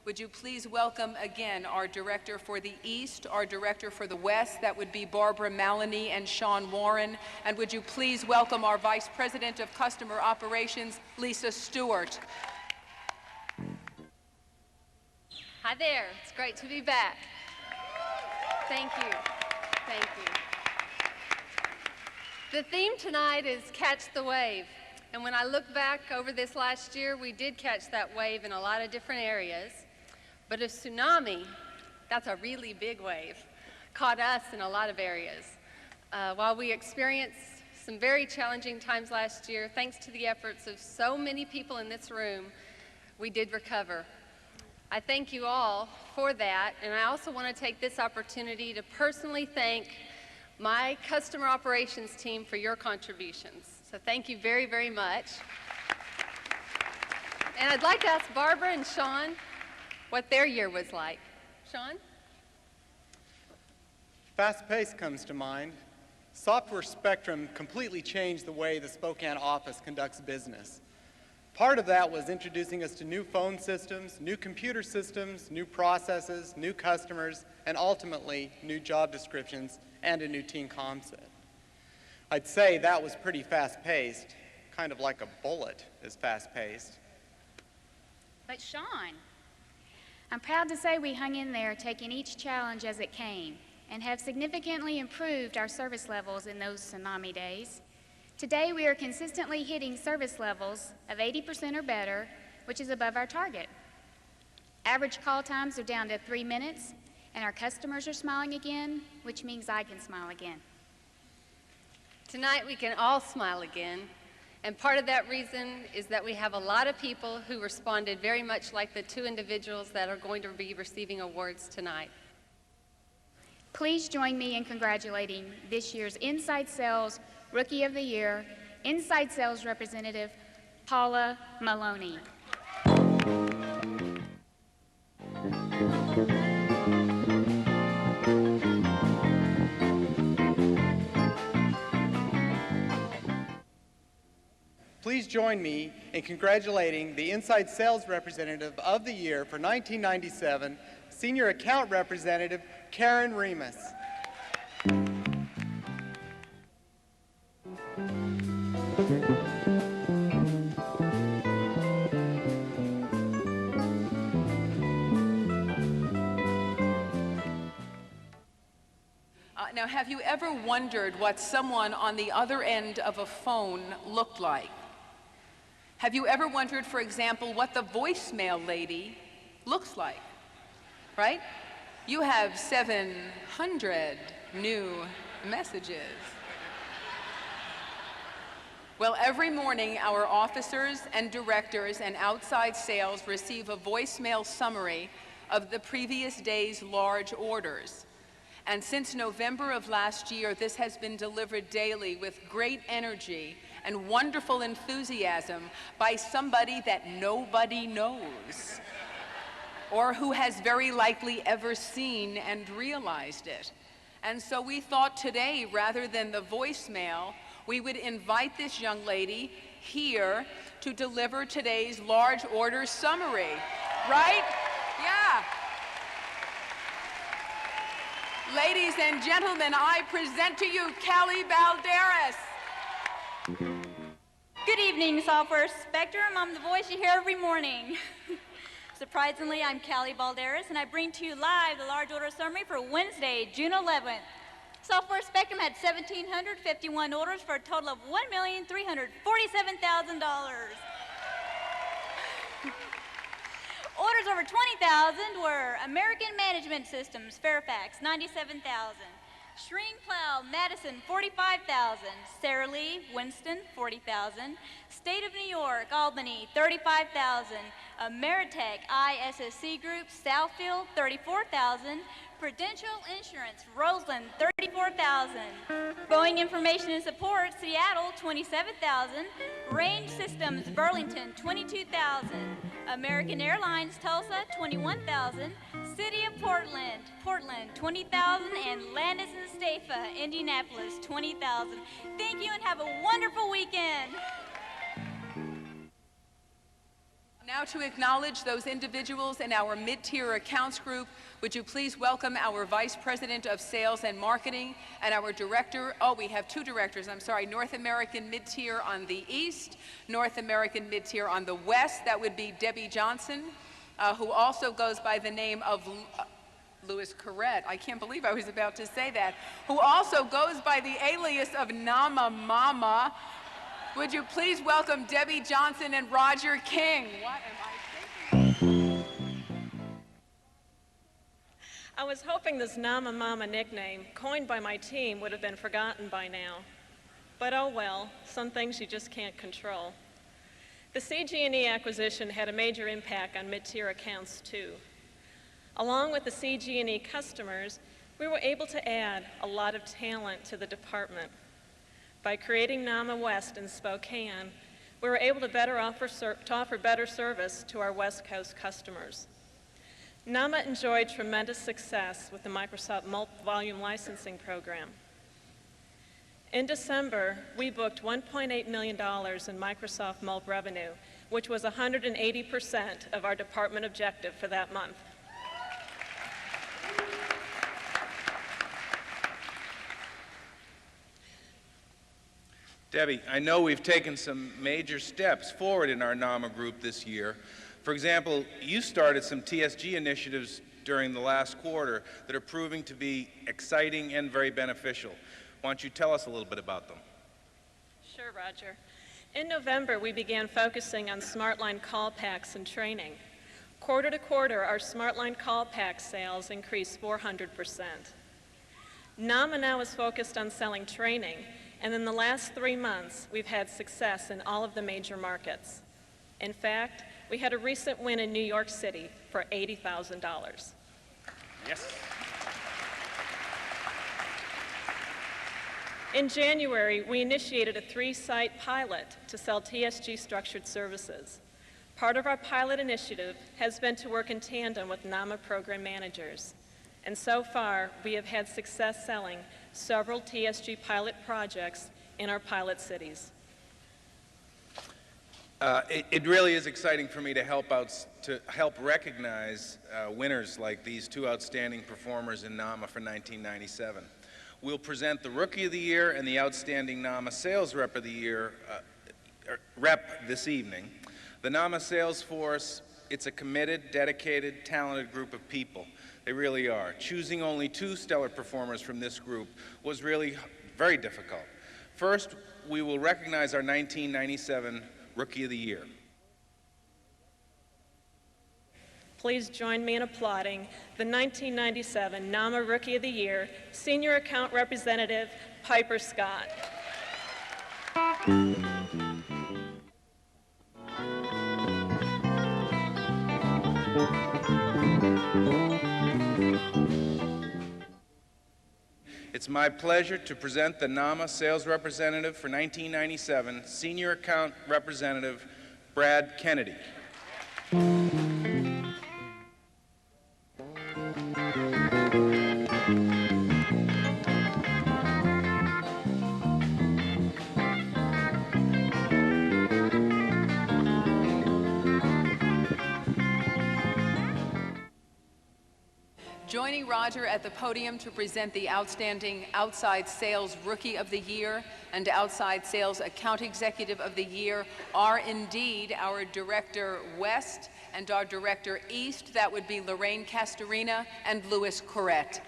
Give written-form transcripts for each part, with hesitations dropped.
Would you please welcome again our Director for the East, our Director for the West, that would be Barbara Maloney and Sean Warren, and would you please welcome our Vice President of Customer Operations, Lisa Stewart. Hi there, it's great to be back. Thank you, thank you. The theme tonight is Catch the Wave. And when I look back over this last year, we did catch that wave in a lot of different areas. But a tsunami, that's a really big wave, caught us in a lot of areas. While we experienced some very challenging times last year, thanks to the efforts of so many people in this room, we did recover. I thank you all for that, and I also want to take this opportunity to personally thank my customer operations team for your contributions. So thank you very, very much. And I'd like to ask Barbara and Sean what their year was like. Sean? Fast pace comes to mind. Software Spectrum completely changed the way the Spokane office conducts business. Part of that was introducing us to new phone systems, new computer systems, new processes, new customers, and ultimately new job descriptions and a new team concept. I'd say that was pretty fast-paced, kind of like a bullet is fast-paced. But Sean, I'm proud to say we hung in there, taking each challenge as it came, and have significantly improved our service levels in those tsunami days. Today, we are consistently hitting service levels of 80% or better, which is above our target. Average call times are down to 3 minutes, and our customers are smiling again, which means I can smile again. Tonight we can all smile again, and part of that reason is that we have a lot of people who responded very much like the two individuals that are going to be receiving awards tonight. Please join me in congratulating this year's Inside Sales Rookie of the Year, Inside Sales Representative Paula Maloney. Please join me in congratulating the Inside Sales Representative of the Year for 1997, Senior Account Representative Karen Remus. Now, have you ever wondered what someone on the other end of a phone looked like? Have you ever wondered, for example, what the voicemail lady looks like, right? You have 700 new messages. Well, every morning, our officers and directors and outside sales receive a voicemail summary of the previous day's large orders. And since November of last year, this has been delivered daily with great energy and wonderful enthusiasm by somebody that nobody knows, or who has very likely ever seen and realized it. And so we thought today, rather than the voicemail, we would invite this young lady here to deliver today's large order summary, right? Yeah. Ladies and gentlemen, I present to you Callie Balderas. Good evening, Software Spectrum. I'm the voice you hear every morning. Surprisingly, I'm Callie Balderas, and I bring to you live the large order summary for Wednesday, June 11th. Software Spectrum had 1,751 orders for a total of $1,347,000. Orders over 20,000 were American Management Systems, Fairfax, 97,000. Shreen Plow, Madison, 45,000. Sara Lee, Winston, 40,000. State of New York, Albany, 35,000. Ameritech, ISSC Group, Southfield, 34,000. Prudential Insurance, Roseland, 34,000. Boeing Information and Support, Seattle, 27,000. Range Systems, Burlington, 22,000. American Airlines, Tulsa, 21,000. City of Portland, 20,000. And Landis and Staffa, Indianapolis, 20,000. Thank you and have a wonderful weekend. now to acknowledge those individuals in our mid-tier accounts group, would you please welcome our Vice President of Sales and Marketing and our Director, we have two directors, I'm sorry, North American mid-tier on the east, North American mid-tier on the west. That would be Debbie Johnson, who also goes by the name of Louis Corrette. I can't believe I was about to say that. Who also goes by the alias of Nama Mama. Would you please welcome Debbie Johnson and Roger King? What am I thinking? I was hoping this Nama Mama nickname, coined by my team, would have been forgotten by now. But oh well, some things you just can't control. The CG&E acquisition had a major impact on mid-tier accounts too. Along with the CG&E customers, we were able to add a lot of talent to the department. By creating NAMA West in Spokane, we were able to offer better service to our West Coast customers. NAMA enjoyed tremendous success with the Microsoft Multi-Volume Licensing Program. In December, we booked $1.8 million in Microsoft Multi revenue, which was 180% of our department objective for that month. Debbie, I know we've taken some major steps forward in our NAMA group this year. For example, you started some TSG initiatives during the last quarter that are proving to be exciting and very beneficial. Why don't you tell us a little bit about them? Sure, Roger. In November, we began focusing on SmartLine call packs and training. Quarter to quarter, our SmartLine call pack sales increased 400%. NAMA now is focused on selling training, and in the last 3 months, we've had success in all of the major markets. In fact, we had a recent win in New York City for $80,000. Yes. In January, we initiated a 3-site pilot to sell TSG structured services. Part of our pilot initiative has been to work in tandem with NAMA program managers. And so far, we have had success selling several TSG pilot projects in our pilot cities. It really is exciting for me to help recognize winners like these two outstanding performers in NAMA for 1997. We'll present the Rookie of the Year and the Outstanding NAMA Sales Rep of the Year rep this evening. The NAMA sales force, it's a committed, dedicated, talented group of people. They really are. Choosing only 2 stellar performers from this group was really very difficult. First, we will recognize our 1997 Rookie of the Year. Please join me in applauding the 1997 NAMA Rookie of the Year, Senior Account Representative, Piper Scott. It's my pleasure to present the NAMA Sales Representative for 1997, Senior Account Representative, Brad Kennedy. Joining Roger at the podium to present the Outstanding Outside Sales Rookie of the Year and Outside Sales Account Executive of the Year are indeed our Director West and our Director East. That would be Lorraine Castorina and Louis Corrette.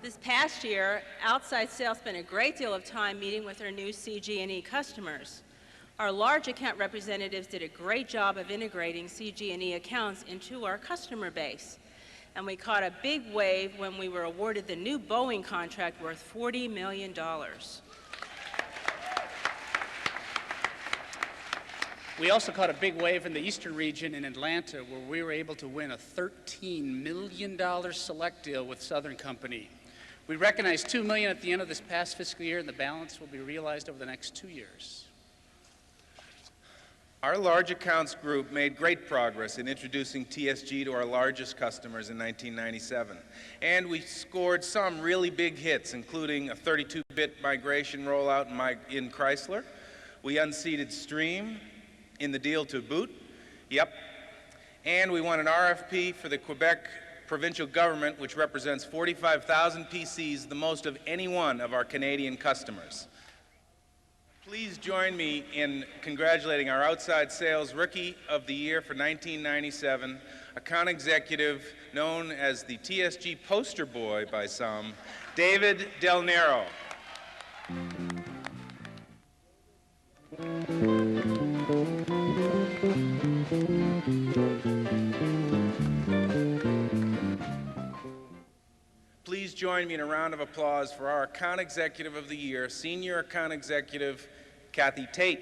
This past year, Outside Sales spent a great deal of time meeting with our new CG&E customers. Our large account representatives did a great job of integrating CG&E accounts into our customer base. And we caught a big wave when we were awarded the new Boeing contract worth $40 million. We also caught a big wave in the Eastern region in Atlanta, where we were able to win a $13 million select deal with Southern Company. We recognized $2 million at the end of this past fiscal year, and the balance will be realized over the next 2 years. Our large accounts group made great progress in introducing TSG to our largest customers in 1997. And we scored some really big hits, including a 32-bit migration rollout in Chrysler. We unseated Stream, in the deal to boot. Yep. And we won an RFP for the Quebec provincial government, which represents 45,000 PCs, the most of any one of our Canadian customers. Please join me in congratulating our outside sales Rookie of the Year for 1997, account executive known as the TSG poster boy by some, David Del Nero. Please join me in a round of applause for our Account Executive of the Year, Senior Account Executive, Kathy Tate.